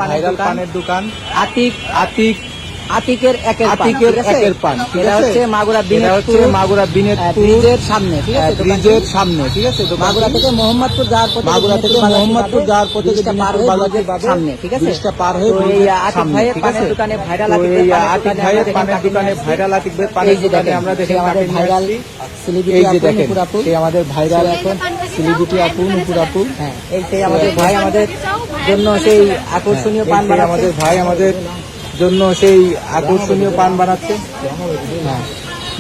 Viral পানের দোকান আতিক আতিক আতিকের একের পান। এটা হচ্ছে মাগুরা বিনেতপুর ব্রিজের সামনে, ঠিক আছে, ব্রিজের সামনে, ঠিক আছে। মাগুরা থেকে মোহাম্মদপুর যাওয়ার পথে, ব্রিজটা পার হয়ে বাজারের সামনে, ঠিক আছে। ব্রিজটা পার হয়ে তো এই আতিক ভাইয়ের পানের দোকানে ভাইরাল আতিক ভাইয়ের পানের দোকানে ভাইরাল আতিক ভাইয়ের পানের দোকানে আমরা দেখি আমাদের ভাইরাল সেলিব্রিটি আপু সেই আমাদের ভাইরাল এখন সেলিব্রিটি আপু নুপুর আপু। হ্যাঁ, এই সেই আমাদের ভাই আমাদের জন্য সেই আকর্ষণীয় পান বানাচ্ছে। আমাদের ভাই আমাদের জন্য সেই আকর্ষণীয় পান বানাচ্ছে। হ্যাঁ,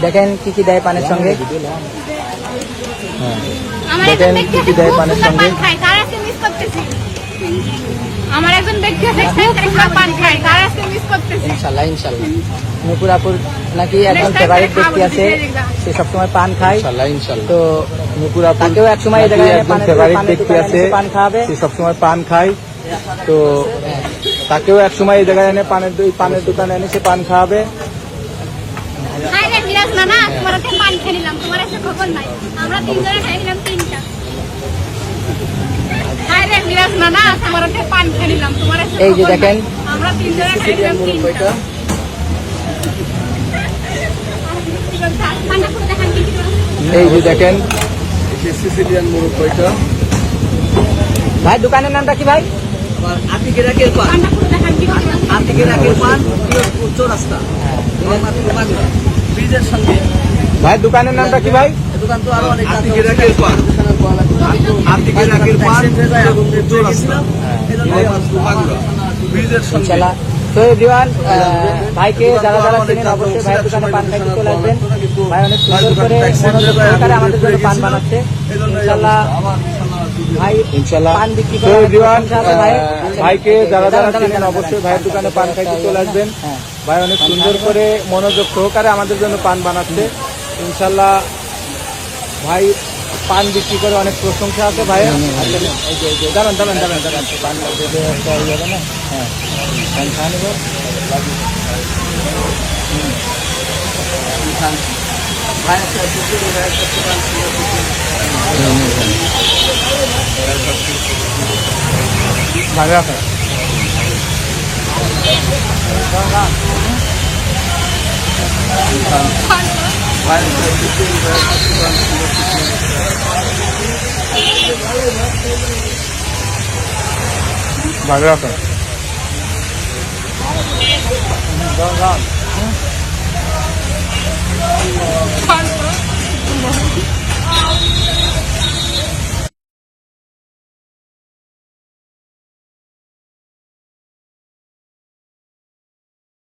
দেখেন কি কি দেয় পানের সঙ্গে। দেখেন কি কি দেয় পানের সঙ্গে। আমার একজন ব্যক্তি আছে পান খায়, তার আজকে মিস করতেছি। ইনশাআল্লাহ ইনশাআল্লাহ। নুপুর আপুর নাকি একজন ফেভারিট ব্যক্তি আছে, সে সবসময় পান খায়। ইনশাআল্লাহ। তো নুপুর আপু তাকেও এক সময় এই জায়গায় একজন ফেভারিট ব্যক্তি আছে, পান খাওয়াবে। সে সবসময় পান খায়। তো তাকেও এক সময় এই জায়গায় এনে পানের দোকানে এনে সে পান খাওয়াবে। হাই রে মিরাজ নানা, তোমার হাতে পান খেয়ে নিলাম, তোমার এসে খবর নাই। আমরা তিনজনে খাই নিলাম 3টা। হাই রে মিরাজ নানা, তোমার হাতে পান খেয়ে নিলাম, তোমার এসে এই যে দেখেন, আমরা তিনজনে খাই নিলাম 3টা। এই যে দেখেন সিসিলিয়ান মুরব্বইটা। ভাই দোকানের নামটা কি ভাই? আতিকের একের পান, আতিকের একের পান, চৌরাস্তা, ব্রিজের সঙ্গে। ভাই দোকানের নামটা কি ভাই? দোকান তো আরো অনেক। আতিকের একের পান, আতিকের একের পান, চৌরাস্তা, ব্রিজের সঙ্গে। ইনশাআল্লাহ। তো এভরিওয়ান, ভাইকে যারা যারা চেনেন অবশ্যই ভাইয়ের দোকানে পান খাইতে চলে আসবেন। ভাই অনেক সুন্দর করে মনোযোগ সহকারে আমাদের জন্য পান বানাচ্ছে। ইনশাআল্লাহ ভাই ইনশাআল্লাহ পান বিক্রি তো করে এভরিওয়ান, ভাইকে যারা যারা চেনেন অবশ্যই ভাইয়ের দোকানে পান খাইতে চলে আসবেন। ভাই অনেক সুন্দর করে মনোযোগ সহকারে আমাদের জন্য পান বানাচ্ছে। ইনশাআল্লাহ ভাই পান বিক্রি করে অনেক প্রশংসা আছে ভাইয়ের। দাঁড়ান পান যাবে না। হ্যাঁ, পান খাওয়া নেব। ভালো আছে। ভালো আছে।